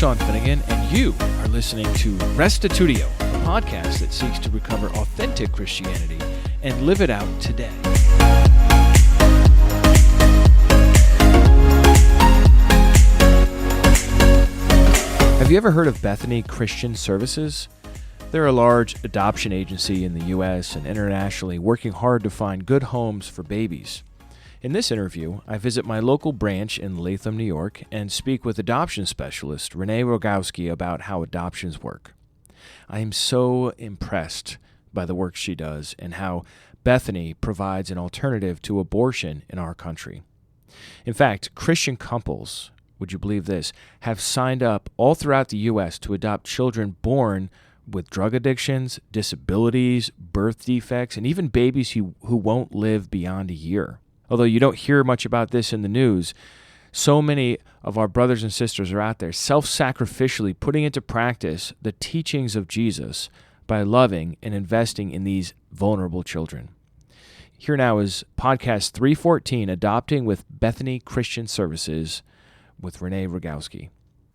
Sean Finnegan, and you are listening to Restitutio, a podcast that seeks to recover authentic Christianity and live it out today. Have you ever heard of Bethany Christian Services? They're a large adoption agency in the U.S. and internationally working hard to find good homes for babies. In this interview, I visit my local branch in Latham, New York, and speak with adoption specialist Renee Rogowski about how adoptions work. I am so impressed by the work she does and how Bethany provides an alternative to abortion in our country. In fact, Christian couples, would you believe this, have signed up all throughout the U.S. to adopt children born with drug addictions, disabilities, birth defects, and even babies who won't live beyond a year. Although you don't hear much about this in the news, so many of our brothers and sisters are out there self-sacrificially putting into practice the teachings of Jesus by loving and investing in these vulnerable children. Here now is podcast 314, Adopting with Bethany Christian Services with Renee Rogowski.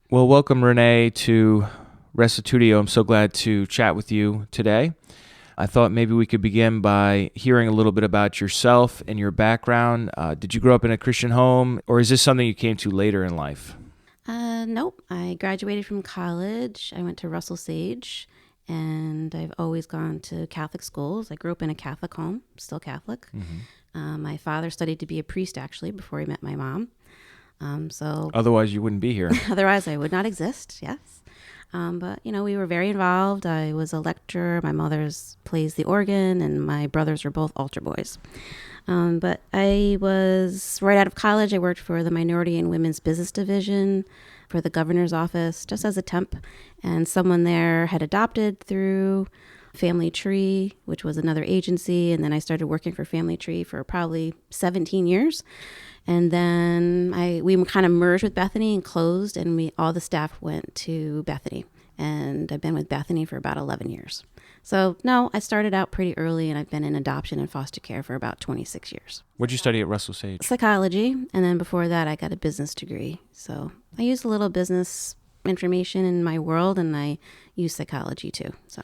Well, welcome, Renee, to Restitutio. I'm so glad to chat with you today. I thought maybe we could begin by hearing a little bit about yourself and your background. Did you grow up in a Christian home, or is this something you came to later in life? Nope. I graduated from college. I went to Russell Sage, and I've always gone to Catholic schools. I grew up in a Catholic home, still Catholic. Mm-hmm. My father studied to be a priest, actually, before he met my mom. Otherwise, you wouldn't be here. Otherwise, I would not exist, yes. But, we were very involved. I was a lecturer. My mother's plays the organ, and my brothers were both altar boys. But I was, right out of college, I worked for the Minority and Women's Business Division for the governor's office, just as a temp. And someone there had adopted through Family Tree, which was another agency. And then I started working for Family Tree for probably 17 years. And then we kind of merged with Bethany and closed, and all the staff went to Bethany. And I've been with Bethany for about 11 years. So, no, I started out pretty early, and I've been in adoption and foster care for about 26 years. What did you study at Russell Sage? Psychology, and then before that, I got a business degree. So I use a little business information in my world, and I use psychology too. So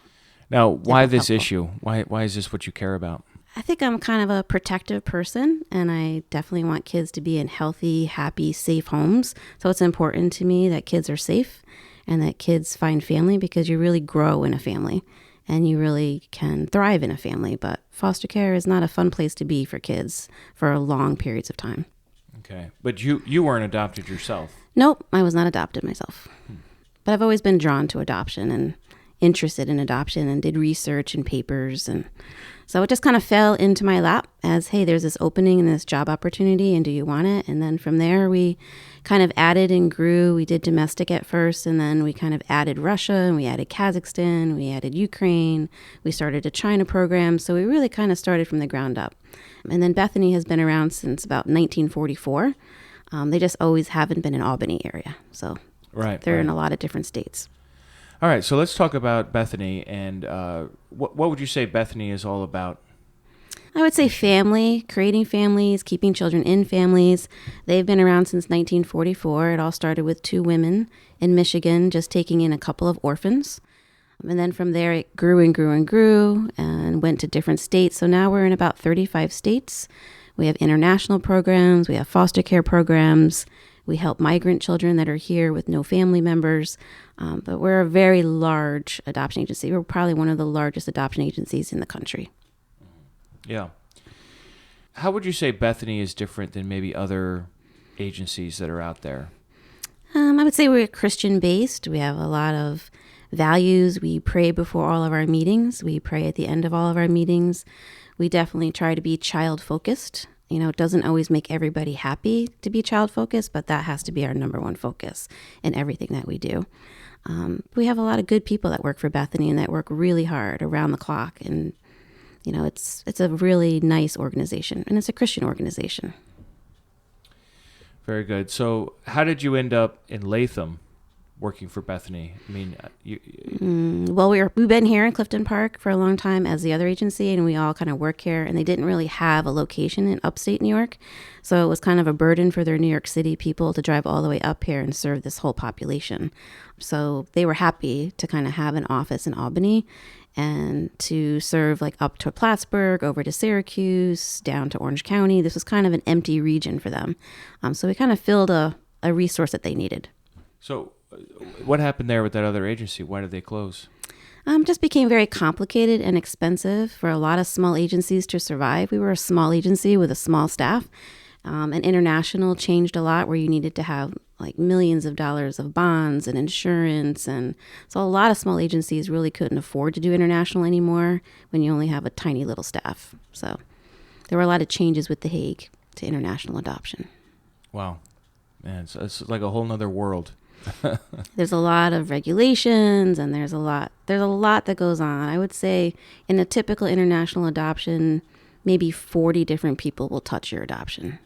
now, why this issue? Why is this what you care about? I think I'm kind of a protective person, and I definitely want kids to be in healthy, happy, safe homes. So it's important to me that kids are safe and that kids find family, because you really grow in a family and you really can thrive in a family. But foster care is not a fun place to be for kids for long periods of time. Okay. But you weren't adopted yourself? Nope, I was not adopted myself. But I've always been drawn to adoption and interested in adoption and did research and papers, and so it just kind of fell into my lap as, hey, there's this opening and this job opportunity, and do you want it? And then from there, we kind of added and grew. We did domestic at first, and then we kind of added Russia, and we added Kazakhstan, we added Ukraine, we started a China program. So we really kind of started from the ground up. And then Bethany has been around since about 1944. They just always haven't been in Albany area. So they're in a lot of different states. All right, so let's talk about Bethany, and what would you say Bethany is all about? I would say family, creating families, keeping children in families. They've been around since 1944. It all started with 2 women in Michigan just taking in a couple of orphans. And then from there, it grew and grew and grew and went to different states. So now we're in about 35 states. We have international programs. We have foster care programs. We help migrant children that are here with no family members. But we're a very large adoption agency. We're probably one of the largest adoption agencies in the country. Yeah. How would you say Bethany is different than maybe other agencies that are out there? I would say we're Christian-based. We have a lot of values. We pray before all of our meetings. We pray at the end of all of our meetings. We definitely try to be child-focused. It doesn't always make everybody happy to be child-focused, but that has to be our number one focus in everything that we do. We have a lot of good people that work for Bethany and that work really hard around the clock. And, it's a really nice organization, and it's a Christian organization. Very good. So how did you end up in Latham working for Bethany? I mean, Well, we've been here in Clifton Park for a long time as the other agency, and we all kind of work here. And they didn't really have a location in upstate New York, so it was kind of a burden for their New York City people to drive all the way up here and serve this whole population. So they were happy to kind of have an office in Albany and to serve like up to Plattsburgh, over to Syracuse, down to Orange County. This was kind of an empty region for them. So we kind of filled a resource that they needed. So what happened there with that other agency? Why did they close? Just became very complicated and expensive for a lot of small agencies to survive. We were a small agency with a small staff. And international changed a lot, where you needed to have like millions of dollars of bonds and insurance. And so a lot of small agencies really couldn't afford to do international anymore when you only have a tiny little staff. So there were a lot of changes with The Hague to international adoption. Wow. Man, it's like a whole nother world. There's a lot of regulations, and there's a lot that goes on. I would say in a typical international adoption, maybe 40 different people will touch your adoption.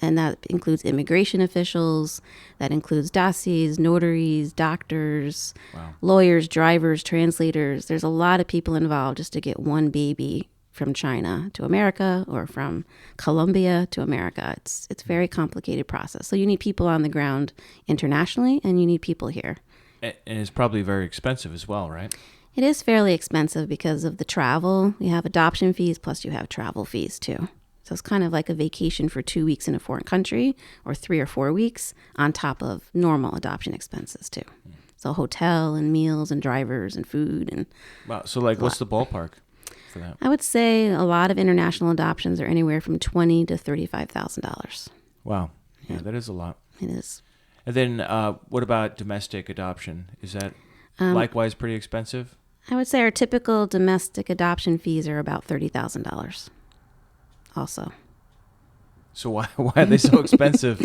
And that includes immigration officials, that includes dossiers, notaries, doctors, Wow. lawyers, drivers, translators. There's a lot of people involved just to get one baby from China to America, or from Colombia to America. It's a very complicated process. So you need people on the ground internationally, and you need people here. And it's probably very expensive as well, right? It is fairly expensive because of the travel. You have adoption fees, plus you have travel fees too. So it's kind of like a vacation for 2 weeks in a foreign country, or 3 or 4 weeks, on top of normal adoption expenses too. So hotel and meals and drivers and food and. Wow. So like, what's the ballpark for that? I would say a lot of international adoptions are anywhere from $20,000 to $35,000. Wow. Yeah, that is a lot. It is. And then what about domestic adoption? Is that likewise pretty expensive? I would say our typical domestic adoption fees are about $30,000 also. So why are they so expensive?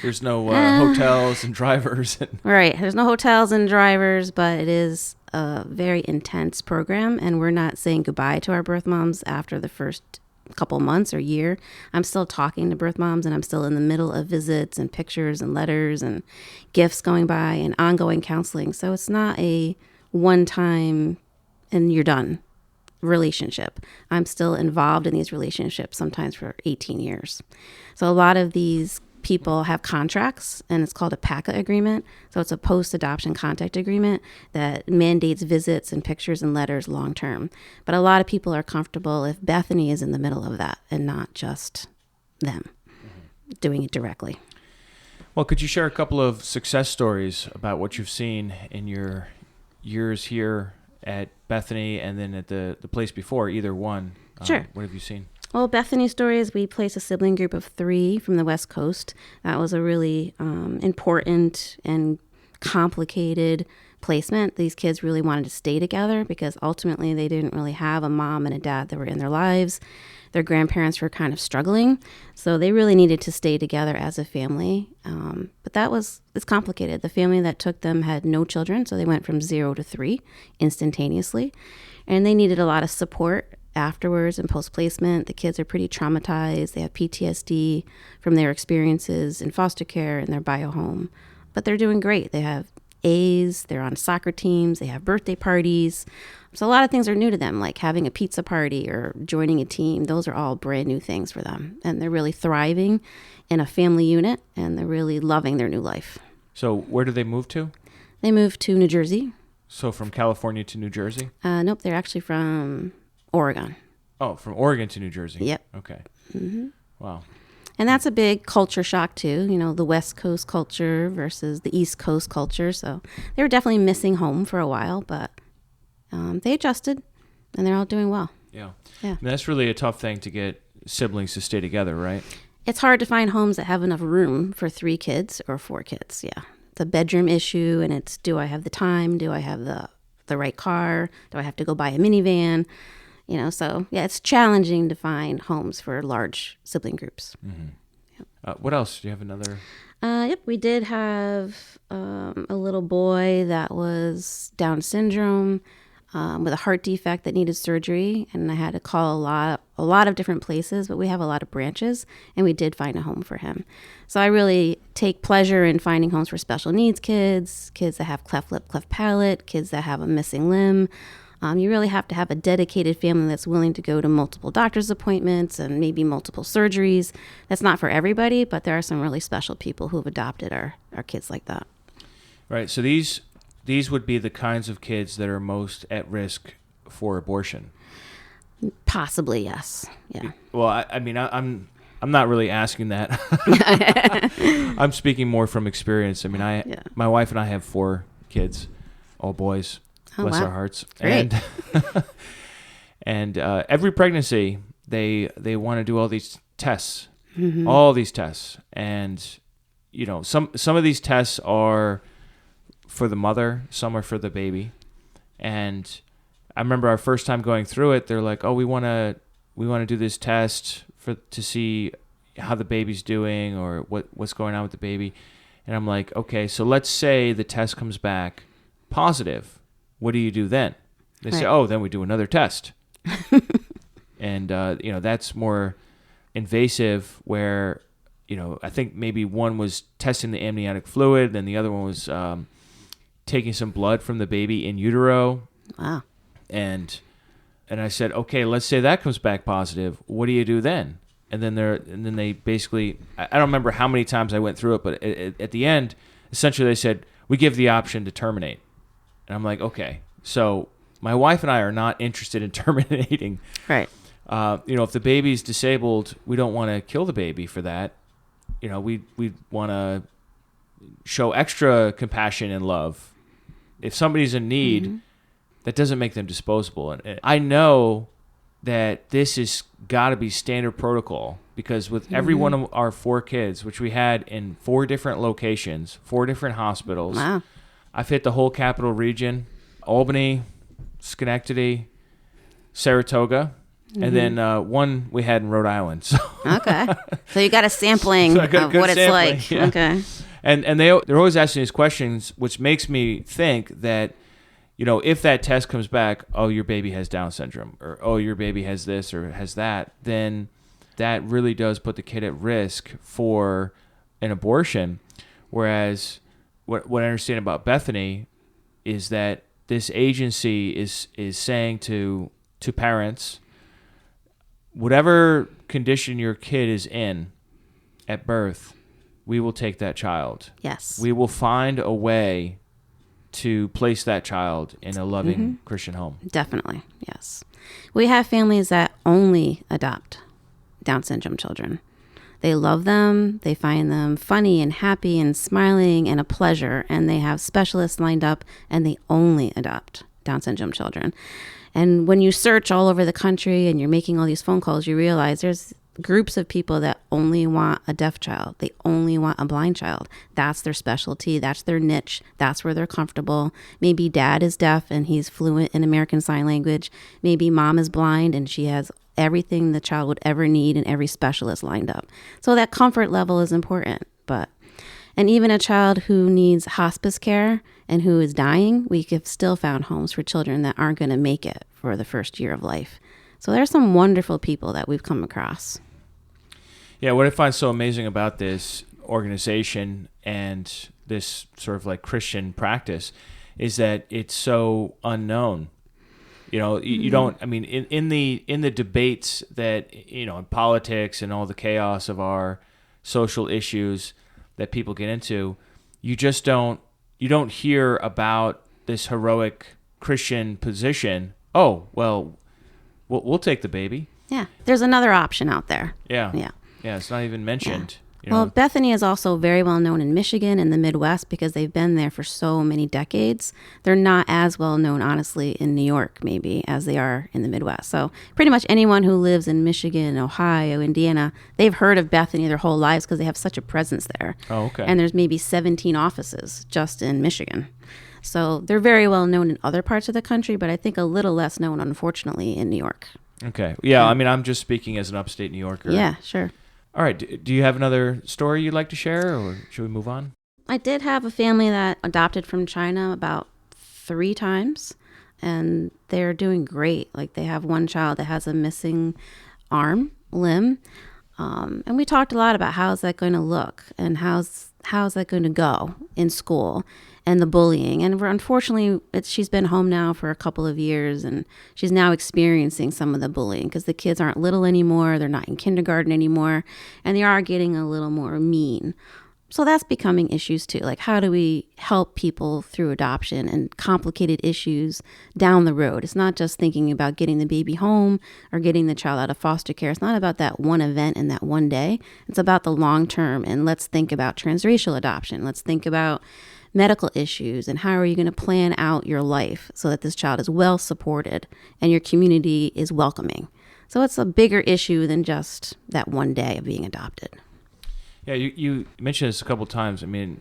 There's no hotels and drivers. Right. There's no hotels and drivers, but it is a very intense program, and we're not saying goodbye to our birth moms after the first couple months or year. I'm still talking to birth moms, and I'm still in the middle of visits and pictures and letters and gifts going by and ongoing counseling. So it's not a one-time and you're done relationship. I'm still involved in these relationships, sometimes for 18 years. So a lot of these people have contracts, and it's called a PACA agreement. So it's a post-adoption contact agreement that mandates visits and pictures and letters long term. But a lot of people are comfortable if Bethany is in the middle of that and not just them doing it directly. Well, could you share a couple of success stories about what you've seen in your years here at Bethany and then at the place before, either one? Sure. What have you seen? Well, Bethany stories, we placed a sibling group of 3 from the West Coast. That was a really important and complicated placement. These kids really wanted to stay together because ultimately they didn't really have a mom and a dad that were in their lives. Their grandparents were kind of struggling, so they really needed to stay together as a family. But it's complicated. The family that took them had no children, so they went from 0 to 3 instantaneously. And they needed a lot of support afterwards and post-placement. The kids are pretty traumatized. They have PTSD from their experiences in foster care and their bio home. But they're doing great. They have A's, they're on soccer teams, they have birthday parties. So a lot of things are new to them, like having a pizza party or joining a team. Those are all brand new things for them. And they're really thriving in a family unit, and they're really loving their new life. So where did they move to? They moved to New Jersey. So from California to New Jersey? Nope, they're actually from Oregon. Oh, from Oregon to New Jersey. Yep. Okay. Mm-hmm. Wow. And that's a big culture shock too, the West Coast culture versus the East Coast culture. So they were definitely missing home for a while, but they adjusted, and they're all doing well. Yeah. Yeah. I mean, that's really a tough thing to get siblings to stay together, right? It's hard to find homes that have enough room for 3 kids or 4 kids. Yeah. It's a bedroom issue, and it's, do I have the time? Do I have the right car? Do I have to go buy a minivan? So yeah, it's challenging to find homes for large sibling groups. Mm-hmm. Yep. What else? Do you have another? Yep, we did have a little boy that was Down syndrome. with a heart defect that needed surgery, and I had to call a lot of different places, but we have a lot of branches, and we did find a home for him. So I really take pleasure in finding homes for special needs kids, kids that have cleft lip, cleft palate, kids that have a missing limb. You really have to have a dedicated family that's willing to go to multiple doctor's appointments and maybe multiple surgeries. That's not for everybody, but there are some really special people who have adopted our kids like that. Right. So these would be the kinds of kids that are most at risk for abortion. Possibly, yes. Yeah. Well, I'm not really asking that. I'm speaking more from experience. I mean, my wife and I have 4 kids, all boys. Oh, bless wow. our hearts. Great. And every pregnancy, they want to do all these tests, Mm-hmm. all these tests, and some of these tests are for the mother, some are for the baby. And I remember our first time going through it, they're like, "Oh, we want to do this test to see how the baby's doing or what's going on with the baby." And I'm like, "Okay, so let's say the test comes back positive. What do you do then?" They say, "Oh, then we do another test." And that's more invasive, where I think maybe one was testing the amniotic fluid, and the other one was taking some blood from the baby in utero. Wow. And I said, "Okay, let's say that comes back positive. What do you do then?" And then they basically, I don't remember how many times I went through it, but at the end, essentially they said, "We give the option to terminate." And I'm like, "Okay." So my wife and I are not interested in terminating. Right. If the baby's disabled, we don't want to kill the baby for that. We want to show extra compassion and love. If somebody's in need, mm-hmm. that doesn't make them disposable. And I know that this has got to be standard protocol, because with mm-hmm. every one of our 4 kids, which we had in 4 different locations, 4 different hospitals, wow. I've hit the whole capital region, Albany, Schenectady, Saratoga, mm-hmm. and then one we had in Rhode Island. So okay. So you got a sampling of what it's like. Yeah. Okay. And they're always asking these questions, which makes me think that, if that test comes back, "Oh, your baby has Down syndrome," or "Oh, your baby has this or has that," then that really does put the kid at risk for an abortion. Whereas what I understand about Bethany is that this agency is saying to parents, whatever condition your kid is in at birth, we will take that child. Yes. We will find a way to place that child in a loving mm-hmm. Christian home. Definitely, yes. We have families that only adopt Down syndrome children. They love them, they find them funny and happy and smiling and a pleasure, and they have specialists lined up, and they only adopt Down syndrome children. And when you search all over the country and you're making all these phone calls, you realize there's groups of people that only want a deaf child. They only want a blind child. That's their specialty. That's their niche. That's where they're comfortable. Maybe dad is deaf and he's fluent in American Sign Language. Maybe mom is blind and she has everything the child would ever need and every specialist lined up. So that comfort level is important. And even a child who needs hospice care and who is dying, we have still found homes for children that aren't going to make it for the first year of life. So there's some wonderful people that we've come across. Yeah, what I find so amazing about this organization and this sort of like Christian practice is that it's so unknown. You don't, I mean, in the debates that, in politics and all the chaos of our social issues that people get into, you don't hear about this heroic Christian position. "Oh, well, we'll take the baby." Yeah. There's another option out there. Yeah. It's not even mentioned. Yeah. Well, Bethany is also very well known in Michigan and the Midwest because they've been there for so many decades. They're not as well known, honestly, in New York, maybe, as they are in the Midwest. So pretty much anyone who lives in Michigan, Ohio, Indiana, they've heard of Bethany their whole lives because they have such a presence there. Oh, okay. And there's maybe 17 offices just in Michigan. So they're very well known in other parts of the country, but I think a little less known, unfortunately, in New York. Okay. Yeah, I mean, I'm just speaking as an upstate New Yorker. Yeah, sure. All right. Do you have another story you'd like to share, or should we move on? I did have a family that adopted from China about 3 times. and they're doing great. Like, they have one child that has a missing limb. And we talked a lot about how's that going to look and how's that going to go in school and the bullying. And unfortunately, she's been home now for a couple of years, and she's now experiencing some of the bullying because the kids aren't little anymore. They're not in kindergarten anymore, and they are getting a little more mean. So that's becoming issues too. Like, how do we help people through adoption and complicated issues down the road? It's not just thinking about getting the baby home or getting the child out of foster care. It's not about that one event and that one day. It's about the long term. And let's think about transracial adoption. Let's think about medical issues and how are you going to plan out your life so that this child is well supported and your community is welcoming. So it's a bigger issue than just that one day of being adopted. Yeah, you mentioned this a couple of times. I mean,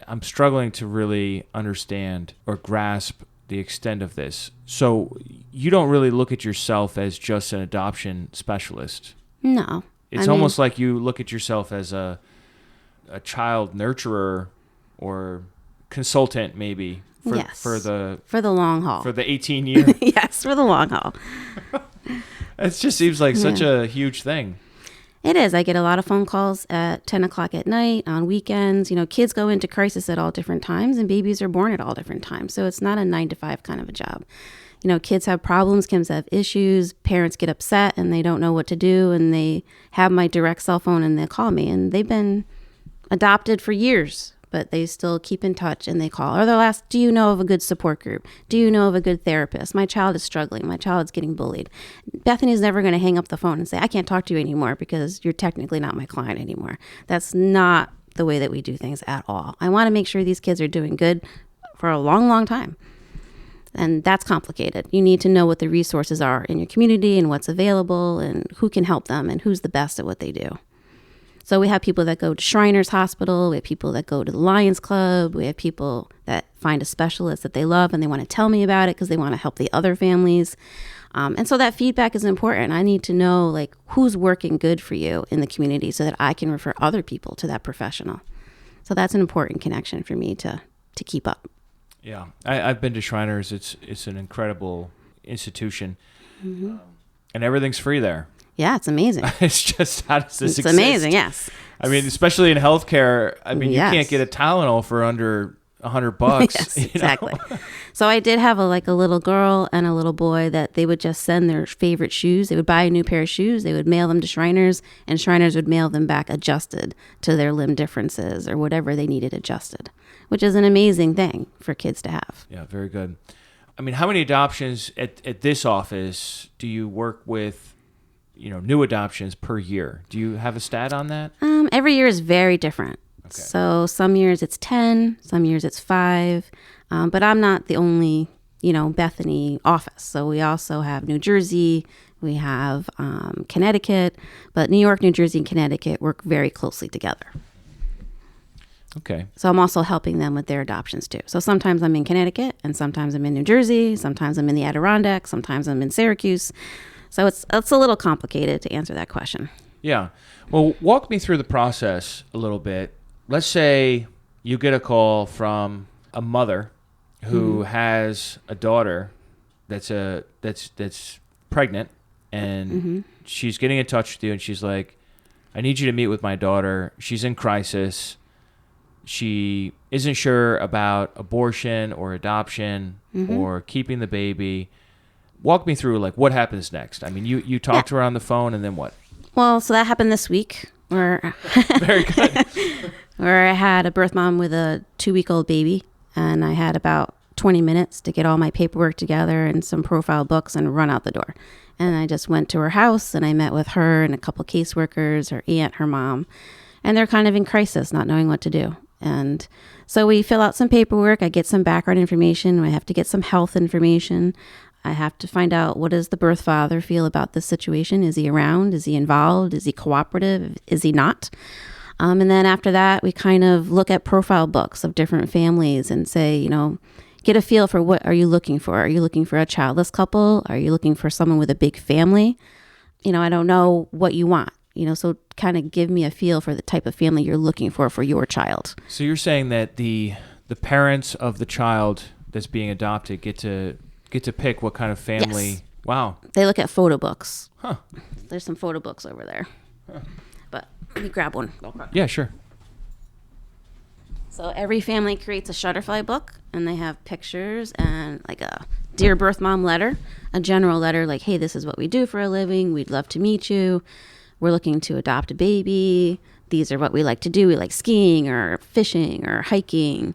I'm struggling to really understand or grasp the extent of this. So you don't really look at yourself as just an adoption specialist. No. It's almost like you look at yourself as a child nurturer or consultant, maybe, for the long haul. For the 18 years. Yes, for the long haul. It just seems like such a huge thing. It is. I get a lot of phone calls at 10 o'clock at night, on weekends. You know, kids go into crisis at all different times, and babies are born at all different times. So it's not a 9-to-5 kind of a job. You know, kids have problems, kids have issues, parents get upset and they don't know what to do, and they have my direct cell phone and they call me. And they've been adopted for years, but they still keep in touch and they call. Or they'll ask, do you know of a good support group? Do you know of a good therapist? My child is struggling. My child's getting bullied. Bethany's never going to hang up the phone and say, I can't talk to you anymore because you're technically not my client anymore. That's not the way that we do things at all. I want to make sure these kids are doing good for a long, long time. And that's complicated. You need to know what the resources are in your community and what's available and who can help them and who's the best at what they do. So we have people that go to Shriners Hospital. We have people that go to the Lions Club. We have people that find a specialist that they love and they want to tell me about it because they want to help the other families. And so that feedback is important. I need to know, like, who's working good for you in the community so that I can refer other people to that professional. So that's an important connection for me to keep up. Yeah, I've been to Shriners. It's an incredible institution, and everything's free there. Yeah, it's amazing. It's just, how does this exist? It's amazing, yes. I mean, especially in healthcare. I mean, yes. You can't get a Tylenol for under $100. Yes, exactly. So I did have a little girl and a little boy that they would just send their favorite shoes. They would buy a new pair of shoes. They would mail them to Shriners, and Shriners would mail them back adjusted to their limb differences or whatever they needed adjusted, which is an amazing thing for kids to have. Yeah, very good. I mean, how many adoptions at this office do you work with? New adoptions per year. Do you have a stat on that? Every year is very different. Okay. So some years it's 10, some years it's 5. But I'm not the only, Bethany office. So we also have New Jersey, we have Connecticut, but New York, New Jersey, and Connecticut work very closely together. Okay. So I'm also helping them with their adoptions too. So sometimes I'm in Connecticut, and sometimes I'm in New Jersey, sometimes I'm in the Adirondack, sometimes I'm in Syracuse. So it's a little complicated to answer that question. Yeah. Well, walk me through the process a little bit. Let's say you get a call from a mother who has a daughter that's pregnant, and she's getting in touch with you, and she's like, I need you to meet with my daughter. She's in crisis. She isn't sure about abortion or adoption or keeping the baby. Walk me through, what happens next? I mean, you talked to her on the phone, and then what? Well, so that happened this week. Where Very good. Where I had a birth mom with a 2-week-old baby, and I had about 20 minutes to get all my paperwork together and some profile books and run out the door. And I just went to her house, and I met with her and a couple caseworkers, her aunt, her mom, and they're kind of in crisis, not knowing what to do. And so we fill out some paperwork. I get some background information. I have to get some health information. I have to find out, what does the birth father feel about this situation? Is he around? Is he involved? Is he cooperative? Is he not? And then after that, we kind of look at profile books of different families and say, get a feel for, what are you looking for? Are you looking for a childless couple? Are you looking for someone with a big family? I don't know what you want, so kind of give me a feel for the type of family you're looking for your child. So you're saying that the parents of the child that's being adopted get to get to pick what kind of family. Yes. Wow. They look at photo books. Huh. There's some photo books over there. But let me grab one. Yeah, sure. So every family creates a Shutterfly book, and they have pictures and like a Dear Birth Mom letter, a general letter like, hey, this is what we do for a living. We'd love to meet you. We're looking to adopt a baby. These are what we like to do. We like skiing or fishing or hiking.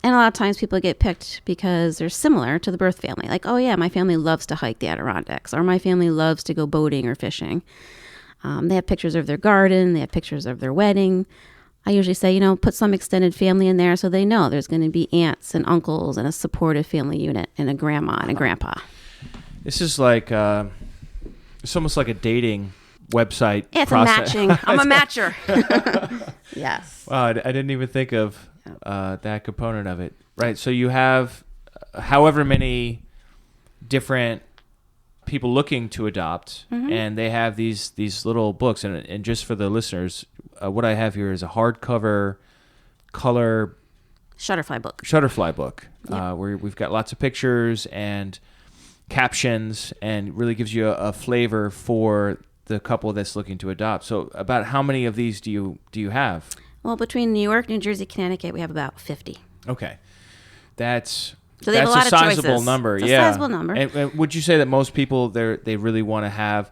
And a lot of times people get picked because they're similar to the birth family. Like, oh yeah, my family loves to hike the Adirondacks, or my family loves to go boating or fishing. They have pictures of their garden. They have pictures of their wedding. I usually say, put some extended family in there so they know there's going to be aunts and uncles and a supportive family unit and a grandma and a grandpa. This is like, it's almost like a dating website. Yeah, it's process. a matching. I'm a matcher. Yes. Wow, I didn't even think of that component of it. Right. So you have however many different people looking to adopt, and they have these little books. And just for the listeners, what I have here is a hardcover color Shutterfly book, where we've got lots of pictures and captions, and really gives you a flavor for the couple that's looking to adopt. So about how many of these do you have? Well, between New York, New Jersey, Connecticut, we have about 50. Okay. That's they have a lot of sizable choices. number. It's a Yeah. sizable number. And would you say that most people they really want to have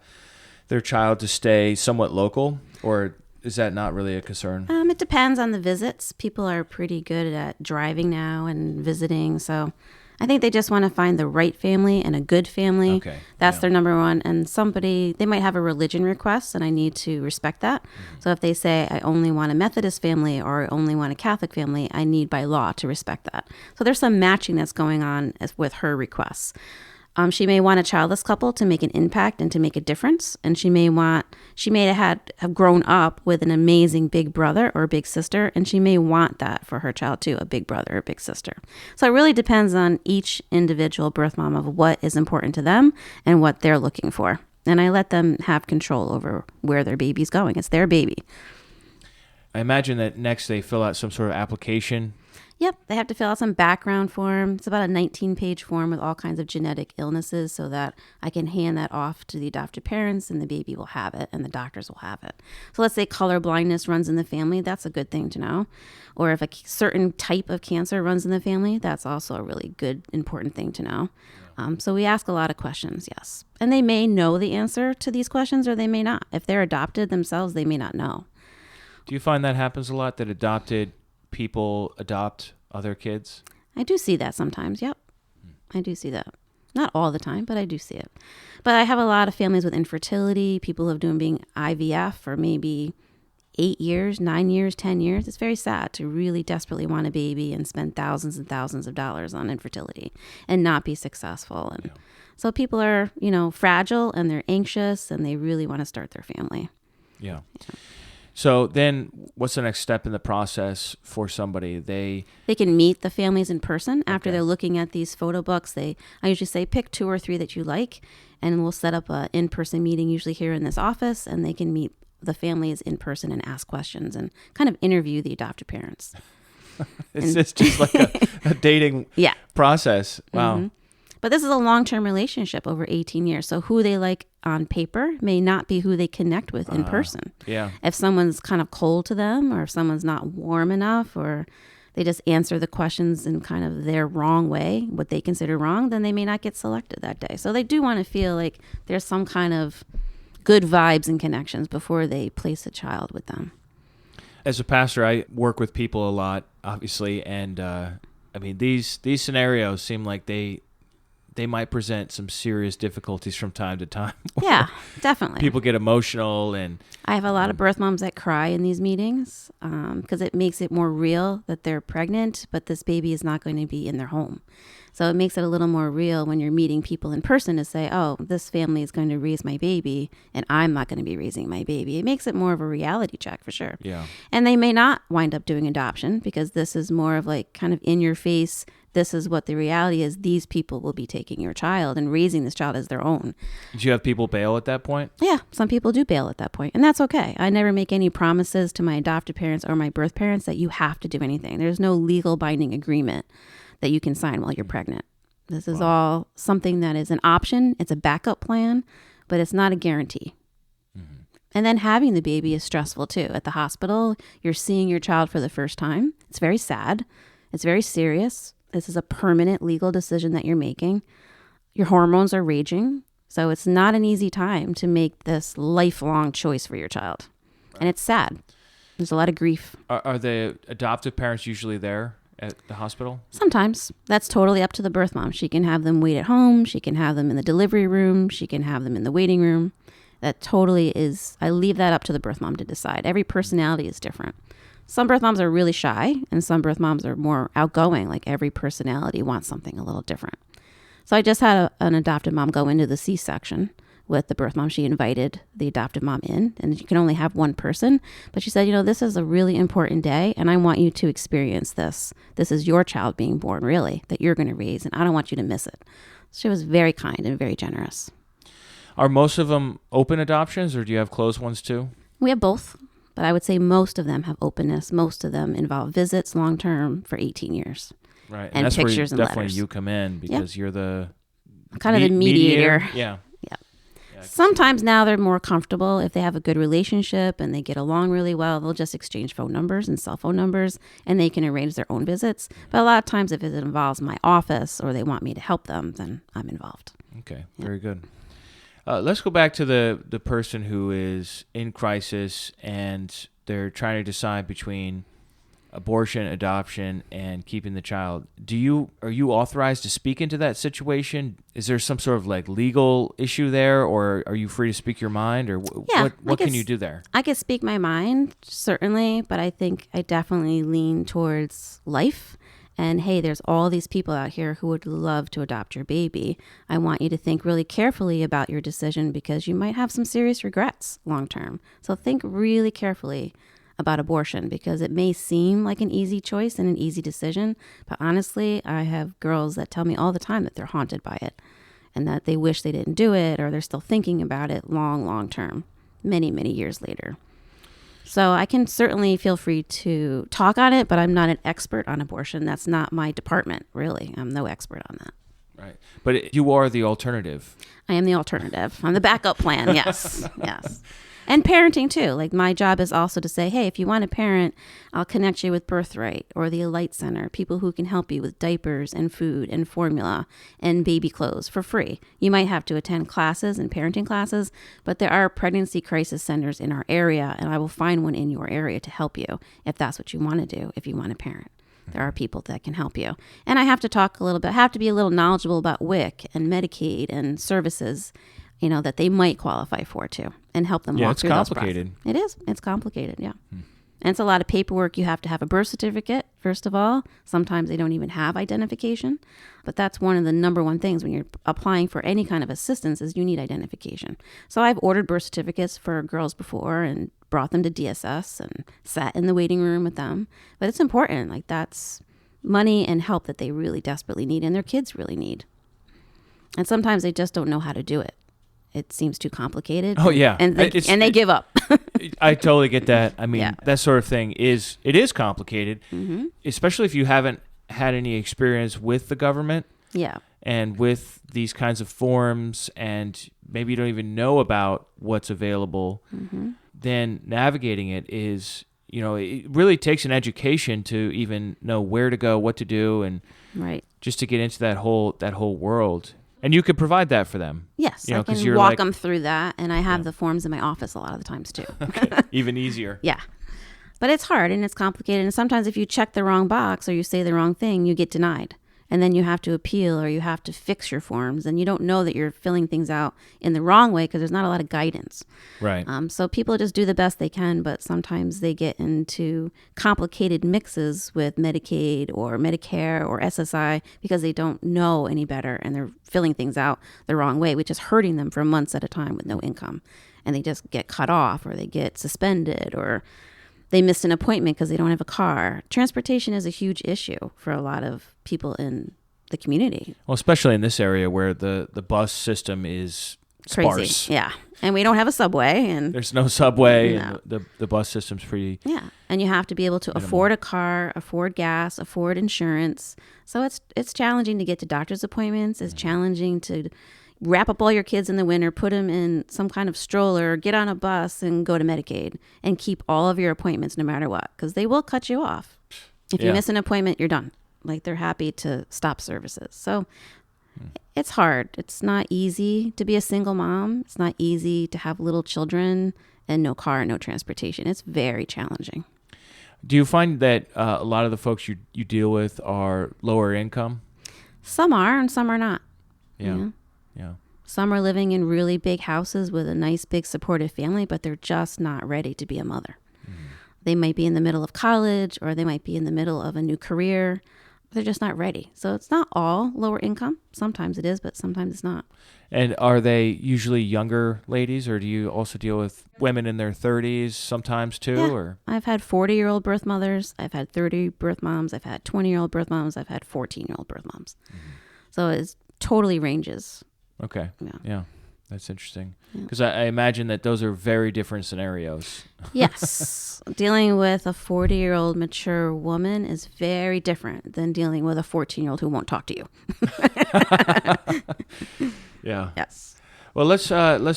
their child to stay somewhat local, or is that not really a concern? It depends on the visits. People are pretty good at driving now and visiting, so I think they just want to find the right family and a good family. Okay. That's their number one. And they might have a religion request, and I need to respect that. So if they say, I only want a Methodist family or I only want a Catholic family, I need by law to respect that. So there's some matching that's going on with her requests. She may want a childless couple to make an impact and to make a difference. And she may have grown up with an amazing big brother or big sister, and she may want that for her child too, a big brother or big sister. So it really depends on each individual birth mom of what is important to them and what they're looking for. And I let them have control over where their baby's going. It's their baby. I imagine that next they fill out some sort of application. Yep, they have to fill out some background form. It's about a 19-page form with all kinds of genetic illnesses so that I can hand that off to the adoptive parents, and the baby will have it and the doctors will have it. So let's say color blindness runs in the family. That's a good thing to know. Or if a certain type of cancer runs in the family, that's also a really good, important thing to know. So we ask a lot of questions, yes. And they may know the answer to these questions or they may not. If they're adopted themselves, they may not know. Do you find that happens a lot, that adopted people adopt other kids? I do see that sometimes. Yep. I do see that. Not all the time, but I do see it. But I have a lot of families with infertility, people who have doing IVF for maybe 8 years, 9 years, 10 years. It's very sad to really desperately want a baby and spend thousands and thousands of dollars on infertility and not be successful. And so people are, fragile and they're anxious and they really want to start their family. Yeah. So then what's the next step in the process for somebody? They can meet the families in person after they're looking at these photo books. I usually say pick 2 or 3 that you like, and we'll set up an in-person meeting usually here in this office, and they can meet the families in person and ask questions and kind of interview the adoptive parents. It's just like a dating process. Wow. Mm-hmm. But this is a long-term relationship over 18 years. So who they like on paper may not be who they connect with in person. Yeah. If someone's kind of cold to them, or if someone's not warm enough, or they just answer the questions in kind of their wrong way, what they consider wrong, then they may not get selected that day. So they do want to feel like there's some kind of good vibes and connections before they place a child with them. As a pastor, I work with people a lot, obviously, and these scenarios seem like they might present some serious difficulties from time to time. Yeah, definitely. People get emotional, and I have a lot of birth moms that cry in these meetings because it makes it more real that they're pregnant, but this baby is not going to be in their home. So it makes it a little more real when you're meeting people in person to say, oh, this family is going to raise my baby and I'm not going to be raising my baby. It makes it more of a reality check for sure. Yeah. And they may not wind up doing adoption because this is more of like kind of in your face. This is what the reality is. These people will be taking your child and raising this child as their own. Did you have people bail at that point? Yeah, some people do bail at that point, and that's okay. I never make any promises to my adoptive parents or my birth parents that you have to do anything. There's no legal binding agreement that you can sign while you're pregnant. This is all something that is an option. It's a backup plan, but it's not a guarantee. Mm-hmm. And then having the baby is stressful too. At the hospital, you're seeing your child for the first time. It's very sad. It's very serious. This is a permanent legal decision that you're making. Your hormones are raging. So it's not an easy time to make this lifelong choice for your child. Right. And it's sad. There's a lot of grief. Are the adoptive parents usually there at the hospital? Sometimes. That's totally up to the birth mom. She can have them wait at home. She can have them in the delivery room. She can have them in the waiting room. That totally is, I leave that up to the birth mom to decide. Every personality is different. Some birth moms are really shy, and some birth moms are more outgoing. Like every personality wants something a little different. So I just had an adoptive mom go into the C-section with the birth mom. She invited the adoptive mom in, and you can only have one person. But she said, this is a really important day, and I want you to experience this. This is your child being born, really, that you're going to raise, and I don't want you to miss it. She was very kind and very generous. Are most of them open adoptions, or do you have closed ones too? We have both, but I would say most of them have openness. Most of them involve visits long-term for 18 years. Right, and that's pictures where and definitely letters. You come in because you're the kind of the mediator. Yeah. Sometimes now they're more comfortable if they have a good relationship and they get along really well. They'll just exchange phone numbers and cell phone numbers, and they can arrange their own visits. But a lot of times, if it involves my office or they want me to help them, then I'm involved. Okay, very good. Let's go back to the person who is in crisis and they're trying to decide between abortion, adoption, and keeping the child. Are you authorized to speak into that situation? Is there some sort of legal issue there, or are you free to speak your mind, or what can you do there? I could speak my mind, certainly, but I think I definitely lean towards life. And hey, there's all these people out here who would love to adopt your baby. I want you to think really carefully about your decision because you might have some serious regrets long term. So think really carefully about abortion because it may seem like an easy choice and an easy decision, but honestly, I have girls that tell me all the time that they're haunted by it and that they wish they didn't do it or they're still thinking about it long term, many, many years later. So I can certainly feel free to talk on it, but I'm not an expert on abortion. That's not my department, really. I'm no expert on that. Right. But you are the alternative. I am the alternative. I'm the backup plan. Yes. Yes. And parenting too. Like my job is also to say, hey, if you want to parent, I'll connect you with Birthright or the Alight Center, people who can help you with diapers and food and formula and baby clothes for free. You might have to attend classes and parenting classes, but there are pregnancy crisis centers in our area, and I will find one in your area to help you if that's what you want to do, if you want to parent. There are people that can help you. And I have to talk a little bit, have to be a little knowledgeable about WIC and Medicaid and services, that they might qualify for too, and help them walk through those processes. It's complicated. It is. It's complicated, yeah. And it's a lot of paperwork. You have to have a birth certificate, first of all. Sometimes they don't even have identification. But that's one of the number one things when you're applying for any kind of assistance is you need identification. So I've ordered birth certificates for girls before and brought them to DSS and sat in the waiting room with them. But it's important. That's money and help that they really desperately need and their kids really need. And sometimes they just don't know how to do it. It seems too complicated. Oh, yeah. And they give up. I totally get that. I mean, Yeah. that sort of thing is complicated, especially if you haven't had any experience with the government. Yeah. And with these kinds of forms, and maybe you don't even know about what's available, then navigating it is, it really takes an education to even know where to go, what to do, and Right. just to get into that whole world. And you could provide that for them. Yes, I 'cause can you're walk them through that, and I have the forms in my office a lot of the times too. Okay. Even easier. Yeah. But it's hard and it's complicated, and sometimes if you check the wrong box or you say the wrong thing, you get denied. And then you have to appeal or you have to fix your forms, and you don't know that you're filling things out in the wrong way because there's not a lot of guidance. Right. So people just do the best they can, but sometimes they get into complicated mixes with Medicaid or Medicare or SSI because they don't know any better, and they're filling things out the wrong way, which is hurting them for months at a time with no income. And they just get cut off or they get suspended or they missed an appointment because they don't have a car. Transportation is a huge issue for a lot of people in the community. Well, especially in this area where the bus system is crazy. sparse. Yeah. And we don't have a subway, and There's no subway, No. and the bus system's pretty. yeah, and you have to be able to Minimal. afford a car, afford gas, afford insurance. So it's challenging to get to doctor's appointments. It's challenging to wrap up all your kids in the winter, put them in some kind of stroller, get on a bus and go to Medicaid and keep all of your appointments no matter what, because they will cut you off. If you Yeah. miss an appointment, you're done. Like, they're happy to stop services. So it's hard. It's not easy to be a single mom. It's not easy to have little children and no car, no transportation. It's very challenging. Do you find that a lot of the folks you deal with are lower income? Some are and some are not. Yeah. Yeah. Yeah. Some are living in really big houses with a nice, big, supportive family, but they're just not ready to be a mother. They might be in the middle of college, or they might be in the middle of a new career. They're just not ready. So it's not all lower income. Sometimes it is, but sometimes it's not. And are they usually younger ladies, or do you also deal with women in their 30s sometimes too? Yeah. Or I've had 40-year-old birth mothers. I've had 30 birth moms. I've had 20-year-old birth moms. I've had 14-year-old birth moms. So it totally ranges. okay, Yeah. yeah, that's interesting. Because I imagine that those are very different scenarios. Yes. Dealing with a 40-year-old mature woman is very different than dealing with a 14-year-old who won't talk to you. Yeah. Yes. Well, let's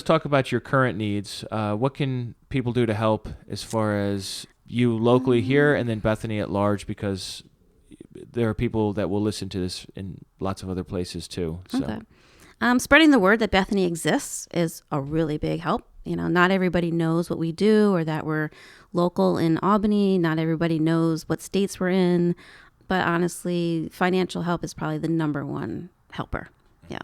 talk about your current needs. What can people do to help as far as you locally here, and then Bethany at large, because there are people that will listen to this in lots of other places too. So. Okay. Spreading the word that Bethany exists is a really big help. You know, not everybody knows what we do, or that we're local in Albany. Not everybody knows what states we're in. But honestly, financial help is probably the number one helper. Yeah.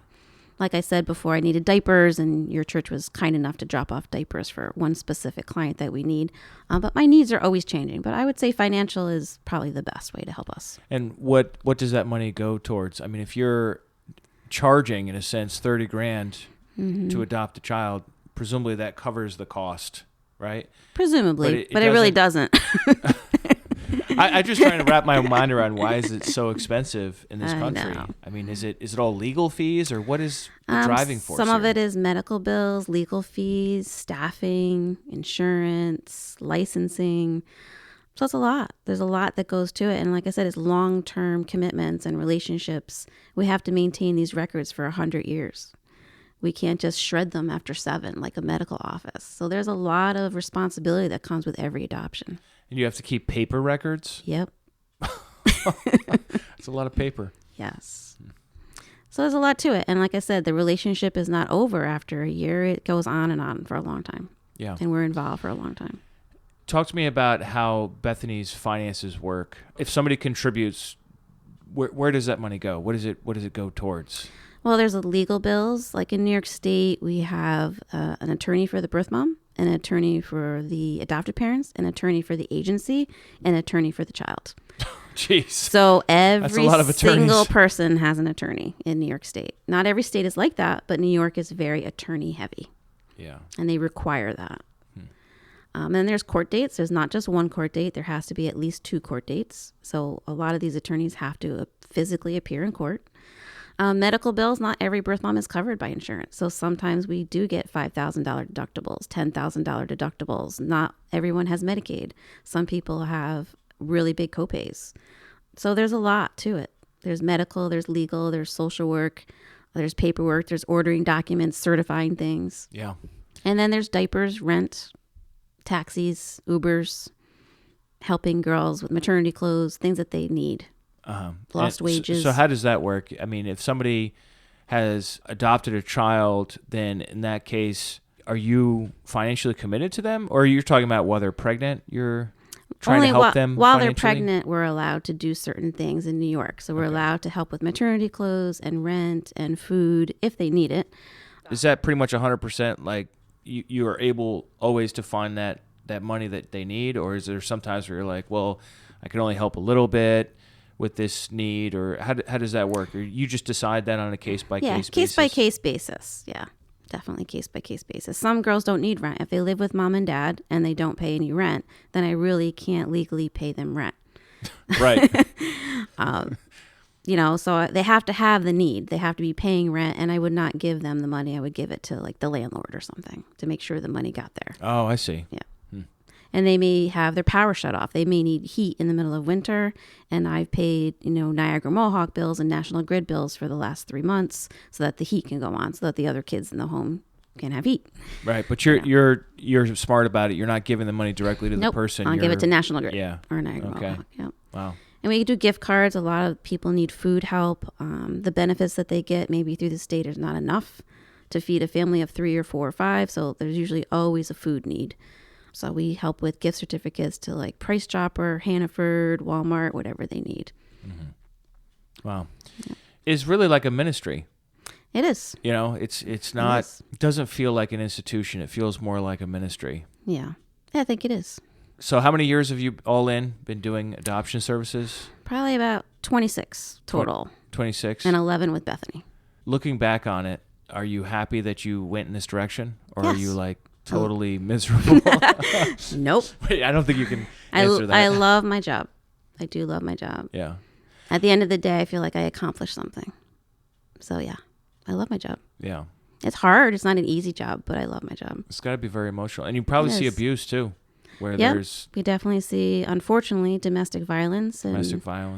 Like I said before, I needed diapers, and your church was kind enough to drop off diapers for one specific client that we need. But my needs are always changing. But I would say financial is probably the best way to help us. And what does that money go towards? I mean, if you're charging, in a sense, $30,000 to adopt a child, presumably that covers the cost, right? Presumably, but it really doesn't. I'm just trying to wrap my mind around, why is it so expensive in this I country? know. I mean, is it all legal fees, or what is the driving force Some of here? it is medical bills, legal fees, staffing, insurance, licensing. So it's a lot. There's a lot that goes to it. And like I said, it's long-term commitments and relationships. We have to maintain these records for 100 years. We can't just shred them after 7 like a medical office. So there's a lot of responsibility that comes with every adoption. And you have to keep paper records? Yep. It's a lot of paper. Yes. So there's a lot to it. And like I said, the relationship is not over after a year. It goes on and on for a long time. Yeah. And we're involved for a long time. Talk to me about how Bethany's finances work. If somebody contributes, where does that money go? What does it go towards? Well, there's legal bills. Like in New York State, we have an attorney for the birth mom, an attorney for the adopted parents, an attorney for the agency, and an attorney for the child. Jeez. So every lot of attorneys. single person has an attorney in New York State. Not every state is like that, but New York is very attorney heavy. Yeah. And they require that. And there's court dates. There's not just one court date. There has to be at least 2 court dates. So a lot of these attorneys have to physically appear in court. Medical bills, not every birth mom is covered by insurance. So sometimes we do get $5,000 deductibles, $10,000 deductibles. Not everyone has Medicaid. Some people have really big copays. So there's a lot to it. There's medical, there's legal, there's social work, there's paperwork, there's ordering documents, certifying things. Yeah. And then there's diapers, rent, taxis, Ubers, helping girls with maternity clothes, things that they need. Lost wages. So how does that work? I mean, if somebody has adopted a child, then in that case, are you financially committed to them? Or are you talking about while they're pregnant, you're trying to help them while they're financially? pregnant, we're allowed to do certain things in New York. So we're allowed to help with maternity clothes and rent and food if they need it. Is that pretty much 100% like you are able always to find that money that they need? Or is there sometimes where you're like, well, I can only help a little bit with this need? Or how does that work? Or you just decide that on a case-by-case basis? Yeah, case-by-case basis. Yeah, definitely case-by-case basis. Some girls don't need rent. If they live with mom and dad and they don't pay any rent, then I really can't legally pay them rent. Right. So they have to have the need. They have to be paying rent, and I would not give them the money. I would give it to like the landlord or something to make sure the money got there. Oh, I see. Yeah. And they may have their power shut off. They may need heat in the middle of winter. And I've paid, Niagara Mohawk bills and National Grid bills for the last 3 months so that the heat can go on, so that the other kids in the home can have heat. Right, but you're smart about it. You're not giving the money directly to the person. I'll give it to National Grid. Yeah. Or Niagara Mohawk. Yeah. Wow. And we do gift cards. A lot of people need food help. The benefits that they get maybe through the state is not enough to feed a family of 3 or 4 or 5. So there's usually always a food need. So we help with gift certificates to like Price Chopper, Hannaford, Walmart, whatever they need. Mm-hmm. Wow. Yeah. It's really like a ministry. It is. It's not, it doesn't feel like an institution. It feels more like a ministry. Yeah. I think it is. So how many years have you all been doing adoption services? Probably about 26 total. 26? And 11 with Bethany. Looking back on it, are you happy that you went in this direction? Or yes. Are you like totally miserable? Nope. Wait, I don't think you can answer that. I love my job. I do love my job. Yeah. At the end of the day, I feel like I accomplished something. So yeah, I love my job. Yeah. It's hard. It's not an easy job, but I love my job. It's got to be very emotional. And you probably see abuse too. Where there's we definitely see, unfortunately, domestic violence and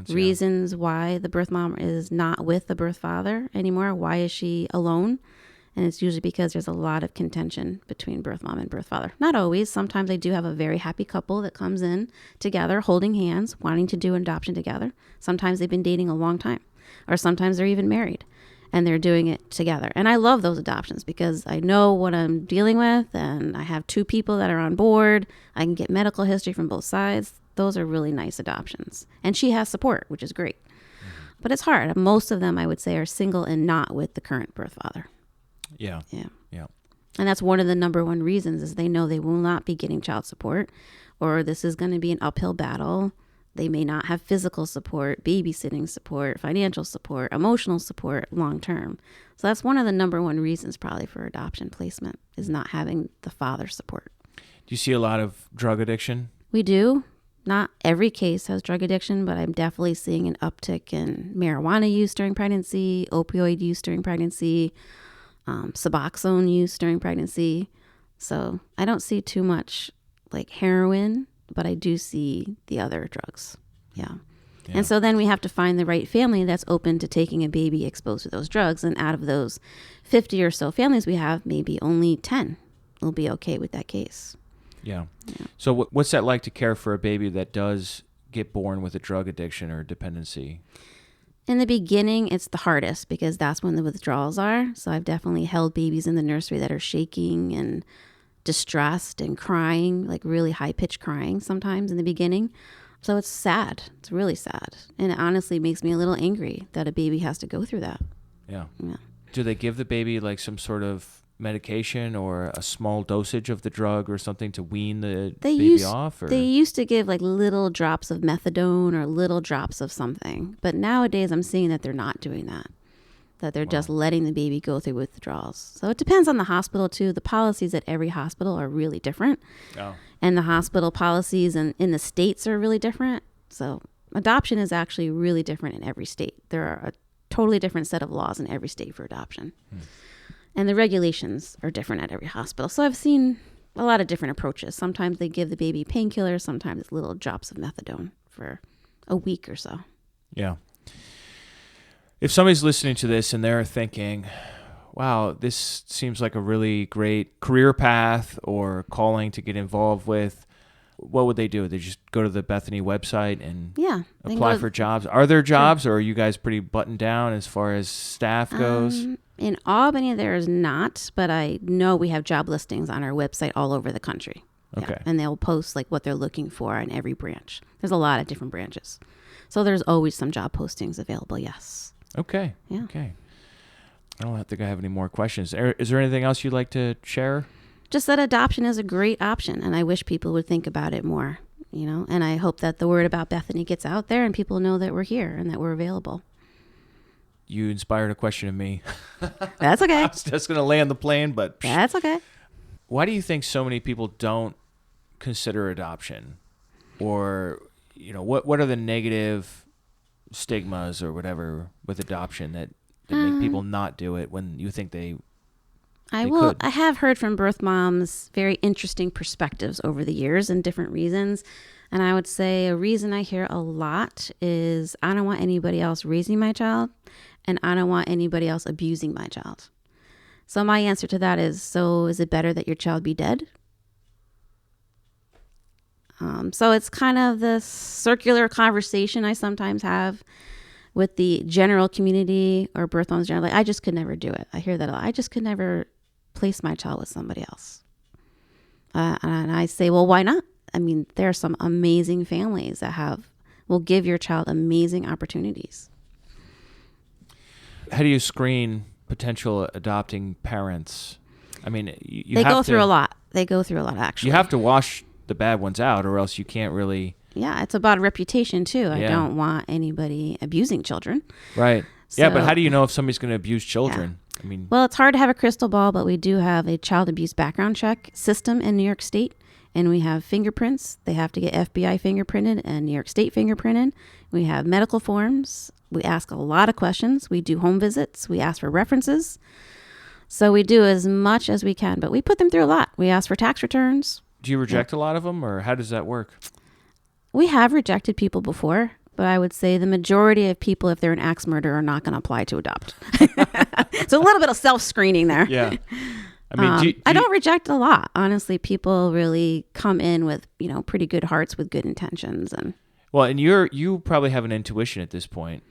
reasons why the birth mom is not with the birth father anymore. Why is she alone? And it's usually because there's a lot of contention between birth mom and birth father. Not always. Sometimes I do have a very happy couple that comes in together, holding hands, wanting to do an adoption together. Sometimes they've been dating a long time, or sometimes they're even married and they're doing it together. And I love those adoptions because I know what I'm dealing with, and I have 2 people that are on board. I can get medical history from both sides. Those are really nice adoptions. And she has support, which is great. Mm-hmm. But it's hard. Most of them, I would say, are single and not with the current birth father. Yeah. Yeah. Yeah. And that's one of the number one reasons is they know they will not be getting child support, or this is going to be an uphill battle. They may not have physical support, babysitting support, financial support, emotional support long term. So that's one of the number one reasons probably for adoption placement is not having the father support. Do you see a lot of drug addiction? We do. Not every case has drug addiction, but I'm definitely seeing an uptick in marijuana use during pregnancy, opioid use during pregnancy, Suboxone use during pregnancy. So I don't see too much like heroin, but I do see the other drugs. Yeah. And so then we have to find the right family that's open to taking a baby exposed to those drugs. And out of those 50 or so families we have, maybe only 10 will be okay with that case. Yeah. So what's that like to care for a baby that does get born with a drug addiction or dependency? In the beginning, it's the hardest because that's when the withdrawals are. So I've definitely held babies in the nursery that are shaking and distressed and crying, like really high-pitched crying sometimes in the beginning. So it's sad. It's really sad. And it honestly makes me a little angry that a baby has to go through that. Yeah. Yeah. Do they give the baby like some sort of medication or a small dosage of the drug or something to wean the baby off? Or? They used to give like little drops of methadone or little drops of something. But nowadays I'm seeing that they're not doing that. That they're just letting the baby go through withdrawals. So it depends on the hospital too. The policies at every hospital are really different. Oh. And the hospital policies in the states are really different. So adoption is actually really different in every state. There are a totally different set of laws in every state for adoption. And the regulations are different at every hospital. So I've seen a lot of different approaches. Sometimes they give the baby painkillers. Sometimes it's little drops of methadone for a week or so. Yeah. If somebody's listening to this and they're thinking, wow, this seems like a really great career path or calling to get involved with, what would they do? They just go to the Bethany website and apply for jobs? Are there jobs, or are you guys pretty buttoned down as far as staff goes? In Albany, there is not, but I know we have job listings on our website all over the country. Okay. Yeah. And they'll post like what they're looking for in every branch. There's a lot of different branches. So there's always some job postings available, yes. Okay. Yeah. Okay. I don't think I have any more questions. Is there anything else you'd like to share? Just that adoption is a great option, and I wish people would think about it more, and I hope that the word about Bethany gets out there and people know that we're here and that we're available. You inspired a question in me. That's okay. I was just going to land the plane, but... That's okay. Why do you think so many people don't consider adoption? Or, what are the negative stigmas or whatever with adoption that make people not do it when you think they could? I have heard from birth moms very interesting perspectives over the years and different reasons. And I would say a reason I hear a lot is I don't want anybody else raising my child, and I don't want anybody else abusing my child. So my answer to that is, so is it better that your child be dead? So it's kind of this circular conversation I sometimes have with the general community or birth moms generally. I just could never do it. I hear that a lot. I just could never place my child with somebody else. And I say, well, why not? I mean, there are some amazing families that will give your child amazing opportunities. How do you screen potential adopting parents? I mean, they go through a lot. They go through a lot, actually. You have to wash the bad ones out, or else you can't really. Yeah, it's about reputation too. I don't want anybody abusing children. Right. So, yeah, but how do you know if somebody's going to abuse children? Yeah. I mean, well, it's hard to have a crystal ball, but we do have a child abuse background check system in New York State, and we have fingerprints. They have to get FBI fingerprinted and New York State fingerprinted. We have medical forms. We ask a lot of questions. We do home visits. We ask for references. So we do as much as we can, but we put them through a lot. We ask for tax returns. Do you reject a lot of them, or how does that work? We have rejected people before, but I would say the majority of people, if they're an axe murderer, are not going to apply to adopt. So a little bit of self-screening there. Yeah. I mean, I don't reject a lot. Honestly, people really come in with, pretty good hearts with good intentions. And you probably have an intuition at this point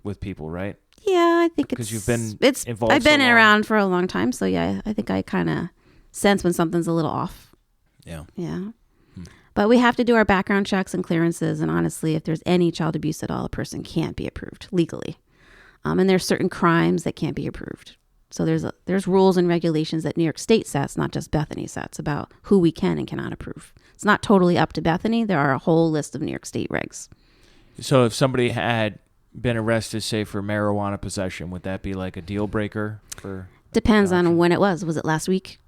with people, right? Yeah, I think because you've been involved. I've been around for a long time, so yeah, I think I kind of sense when something's a little off. Yeah. Yeah. But we have to do our background checks and clearances. And honestly, if there's any child abuse at all, a person can't be approved legally. And there's certain crimes that can't be approved. So there's rules and regulations that New York State sets, not just Bethany sets, about who we can and cannot approve. It's not totally up to Bethany. There are a whole list of New York State regs. So if somebody had been arrested, say, for marijuana possession, would that be like a deal breaker for? Depends on when it was. Was it last week?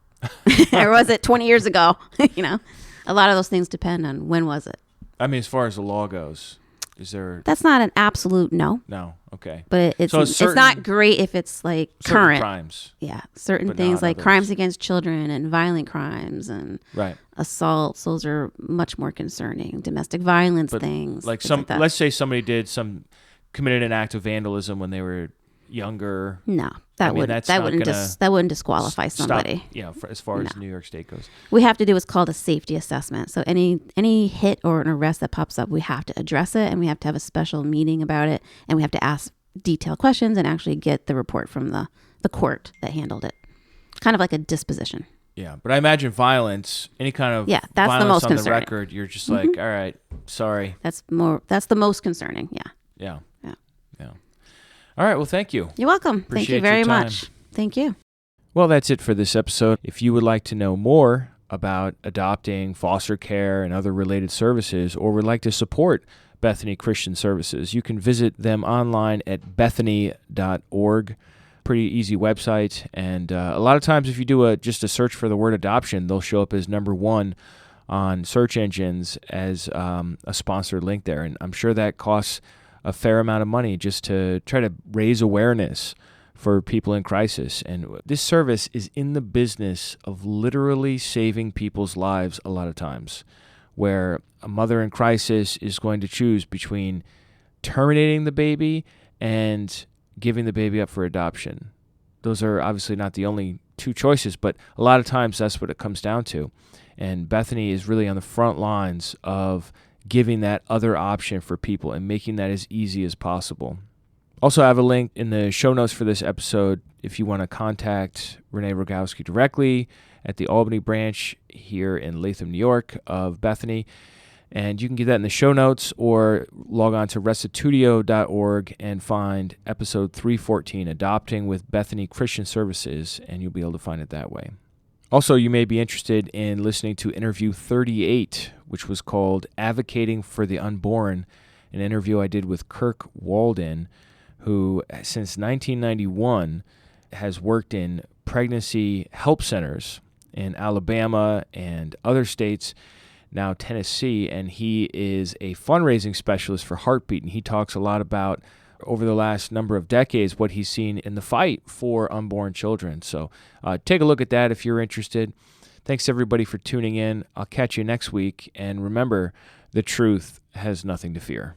Or was it 20 years ago? A lot of those things depend on when was it. I mean, as far as the law goes, is there? That's not an absolute no. No, okay. But it's not great if it's like current crimes. Yeah, certain things like crimes against children and violent crimes and assaults. Those are much more concerning. Domestic violence things. Like let's say somebody committed an act of vandalism when they were younger. No, that wouldn't disqualify somebody. As far as New York State goes, we have to do what's called a safety assessment. So any hit or an arrest that pops up, we have to address it, and we have to have a special meeting about it, and we have to ask detailed questions and actually get the report from the court that handled it. Kind of like a disposition. Yeah, but I imagine violence, any kind of that's violence the most on concerning. The record, you're just like, all right, sorry. That's the most concerning. Yeah. All right. Well, thank you. You're welcome. Thank you very much. Thank you. Well, that's it for this episode. If you would like to know more about adopting, foster care, and other related services, or would like to support Bethany Christian Services, you can visit them online at bethany.org. Pretty easy website. And a lot of times if you do just a search for the word adoption, they'll show up as number one on search engines as a sponsored link there. And I'm sure that costs a fair amount of money just to try to raise awareness for people in crisis. And this service is in the business of literally saving people's lives a lot of times, where a mother in crisis is going to choose between terminating the baby and giving the baby up for adoption. Those are obviously not the only two choices, but a lot of times that's what it comes down to. And Bethany is really on the front lines of giving that other option for people and making that as easy as possible. Also, I have a link in the show notes for this episode if you want to contact Renee Rogowski directly at the Albany branch here in Latham, New York of Bethany. And you can get that in the show notes or log on to Restitutio.org and find episode 314, Adopting with Bethany Christian Services, and you'll be able to find it that way. Also, you may be interested in listening to interview 38, which was called Advocating for the Unborn, an interview I did with Kirk Walden, who since 1991 has worked in pregnancy help centers in Alabama and other states, now Tennessee, and he is a fundraising specialist for Heartbeat, and he talks a lot about over the last number of decades what he's seen in the fight for unborn children. So take a look at that if you're interested. Thanks everybody for tuning in. I'll catch you next week, and remember, the truth has nothing to fear.